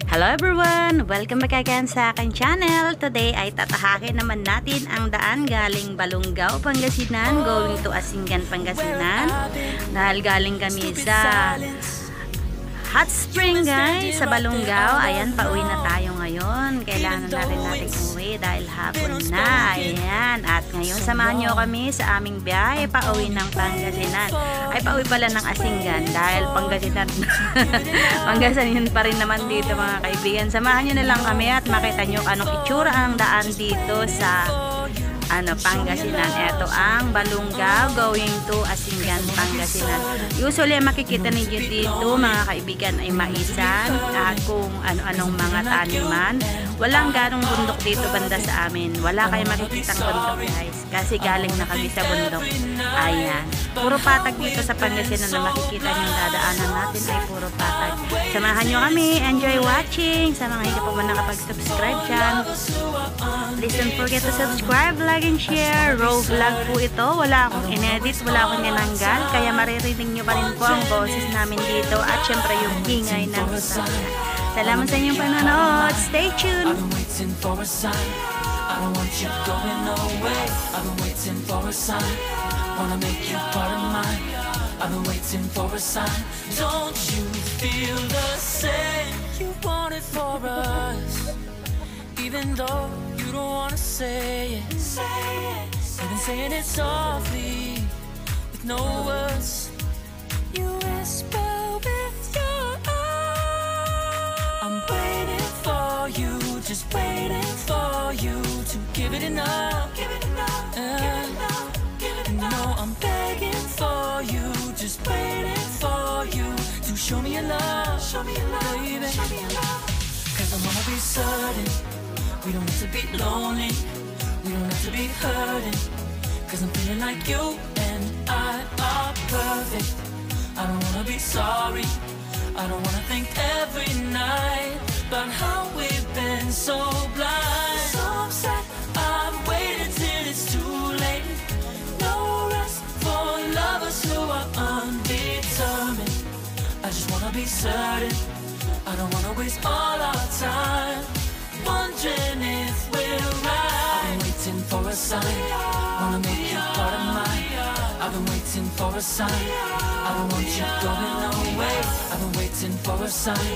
Hello everyone! Welcome back again sa aking channel. Today ay tatahakin naman natin ang daan galing Balongao, Pangasinan going to Asingan, Pangasinan. Dahil galing kami sa hot spring guys, sa Balongao. Ayan, pauwi na tayo ngayon. Kailangan na rin natin umuwi dahil hapon na. Ayan, at ngayon samahan nyo kami sa aming biyahe pauwi ng Pangasinan. Ay, pauwi pala ng Asingan dahil Pangasinan Pangasinan pa rin naman dito mga kaibigan. Samahan nyo na lang kami at makita nyo anong itsura ang daan dito sa Pangasinan. Ito ang Balongao going to Asingan, Pangasinan. Usually makikita ninyo dito mga kaibigan ay maisan at kung ano-anong mga taniman. Walang ganong bundok dito banda sa amin. Wala kayo makikitang bundok guys kasi galing na kami sa bundok. Ayan, puro patag dito sa Pangasinan na makikita nyo. Dadaanan natin ay puro patag. Samahan nyo kami. Enjoy watching. Sa mga hindi pa ba nakapag-subscribe dyan, please don't forget to subscribe, like and share. Raw vlog po ito. Wala akong inedit, wala akong ninanggal, kaya maririnig nyo pa rin po ang boses namin dito at syempre yung ingay ng sasakyan. Salamat sa inyong panonood. Stay tuned. I've been waiting for a sign. I don't want you going away. I've been waiting for a sign. Wanna make you part of mine. I've been waiting for a sign. Don't you feel the same? You want it for us, even though you don't wanna say it. I've been saying it softly, with no words. You whisper with your eyes. I'm waiting for you, just waiting for you to give it enough. Give it enough. No, I'm begging for you, just waiting for you to show me your love, baby. Cause I wanna be certain we don't have to be lonely, we don't have to be hurting. Cause I'm feeling like you and I are perfect. I don't wanna be sorry, I don't wanna think every night about how we've been so blind. So upset, I've waited till it's too late. No rest for lovers who are undetermined. I just wanna be certain, I don't wanna waste all our time wondering if we're right. I've been waiting for a sign, wanna make you part of mine. I've been waiting for a sign, I don't want you going away. I've been waiting for a sign,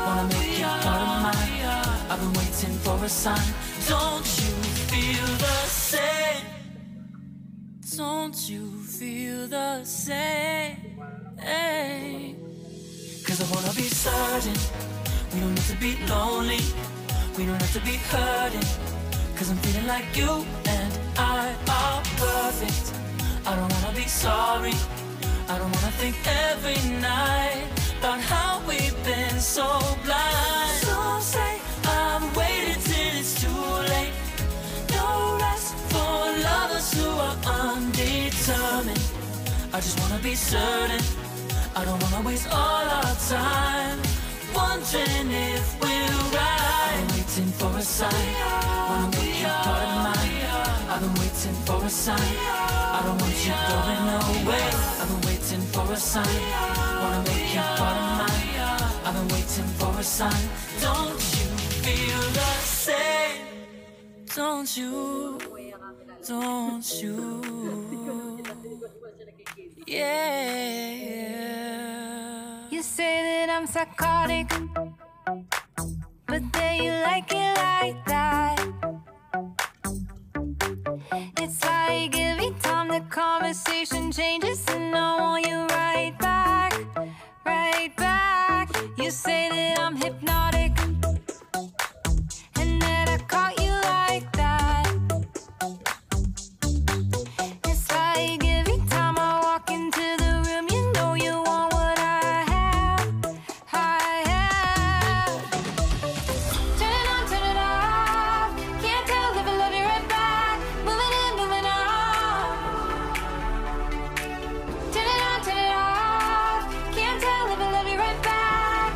wanna make you part of mine. I've been waiting for a sign. Don't you feel the same? Don't you feel the same? Cause I wanna be certain we don't need to be lonely, we don't have to be hurting. Cause I'm feeling like you and I are perfect. I don't wanna be sorry, I don't wanna think every night about how we've been so blind. Some say I've waited till it's too late. No rest for lovers who are undetermined. I just wanna be certain, I don't wanna waste all our time wondering if we're right. I've been waiting for a sign, wanna make you part of mine. I've been waiting for a sign, I don't want you going away. I've been waiting for a sign, wanna make you part of mine. I've been waiting for a sign. Don't you feel the same? Don't you? Don't you? Yeah. You say that I'm psychotic, but then you like it like that. It's like every time the conversation changes and I want you right back, right back. You say that I'm hypnotic and that I caught you like that. It's like every time I walk into the room, you know you want what I have, I have. Turn it on, turn it off. Can't tell if I love you right back. Moving in, moving on. Turn it on, turn it off. Can't tell if I love you right back.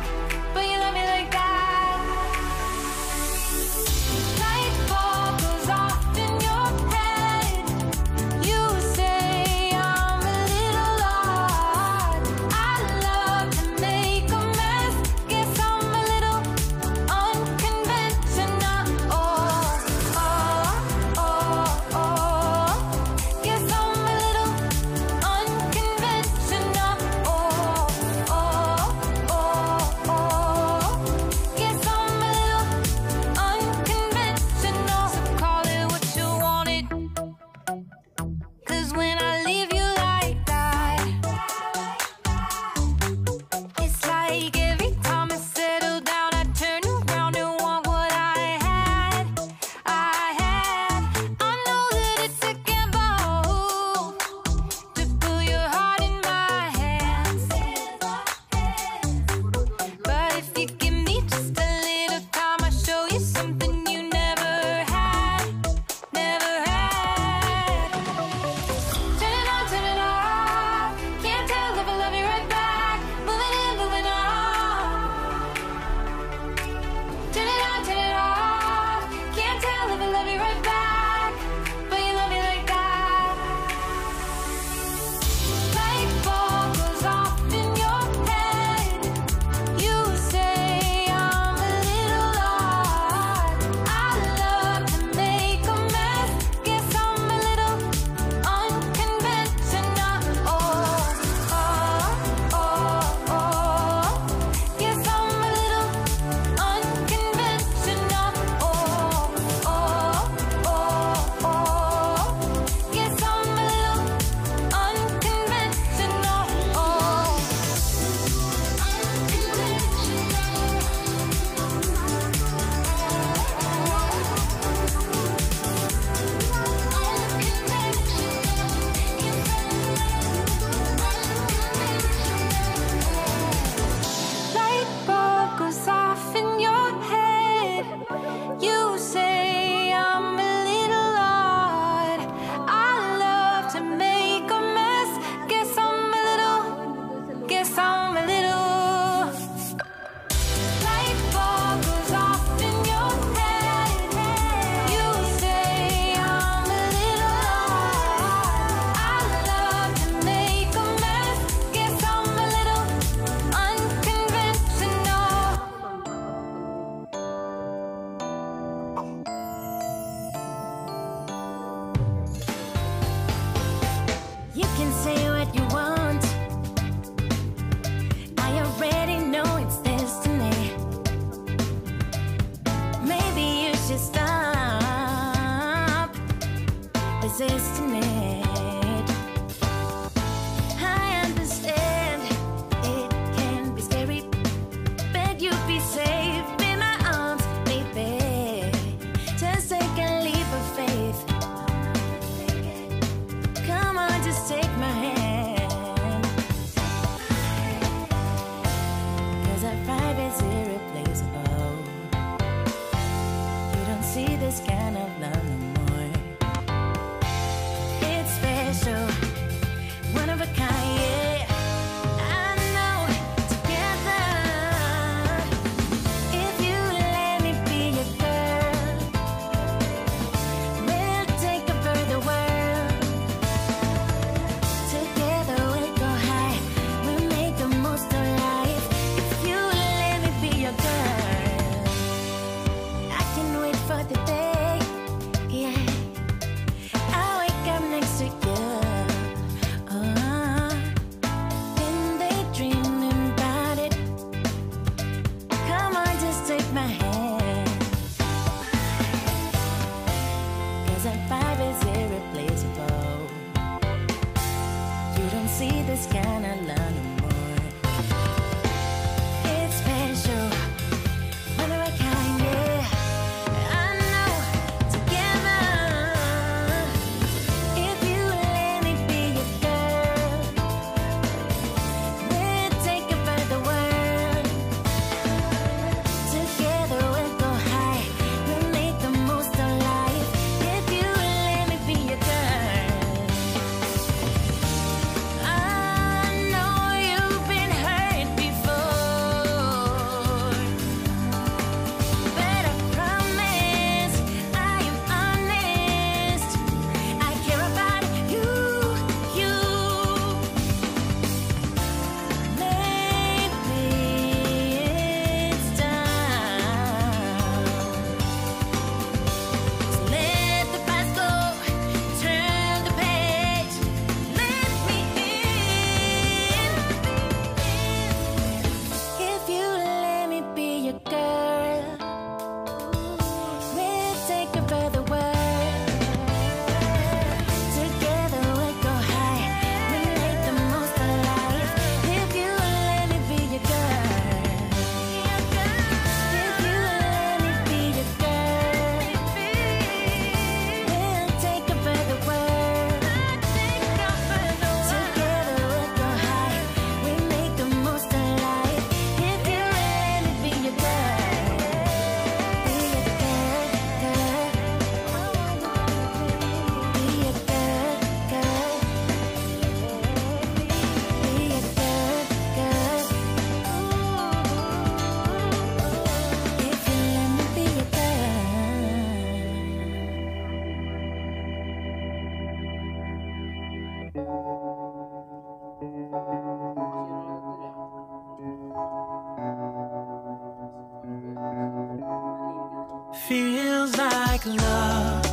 Feels like love.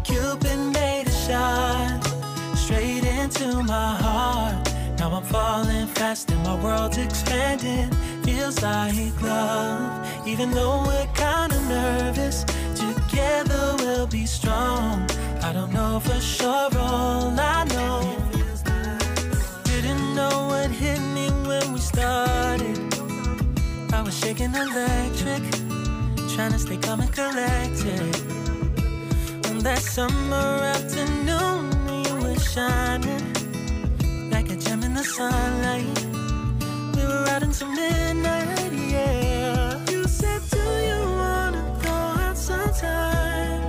Cupid made a shot straight into my heart. Now I'm falling fast and my world's expanding. Feels like love. Even though we're kinda nervous, together we'll be strong. I don't know for sure, all I know. Didn't know what hit me when we started. I was shaking electric, trying to stay calm and collected. On that summer afternoon, you were shining like a gem in the sunlight. We were out until midnight, yeah. You said, do you wanna go out sometime?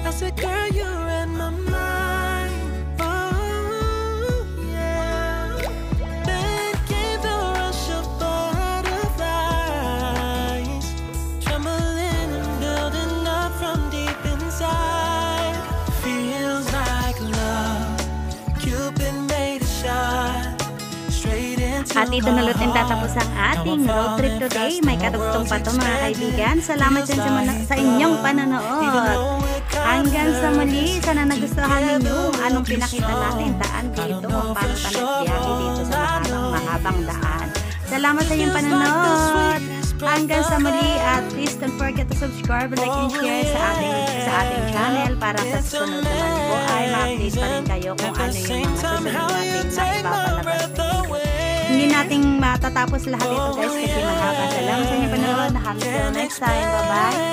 I said, girl, you read my mind. Oh, yeah. Then came the rush of butterflies, trembling and building up from deep inside. Feels like love. Cupid made a shot straight into At ito na lutin tatapos ang ating road trip today. May kadugtong pa to mga kaibigan. Salamat dyan sa inyong panonood. Hanggang sa muli, sana nagustuhan ninyo anong pinakita natin daan dito, ang panutan at biyahe dito sa mahabang daan. Salamat sa inyong panonood. Hanggang sa muli, at please don't forget to subscribe, like, and share sa ating channel para sa susunod naman po ay ma-update pa rin kayo kung ano yung mga susunod natin na ipapalabas na video. Hindi nating matatapos lahat ito guys kasi mahaba. Salamat sa inyong panonood. Until next time. Bye-bye.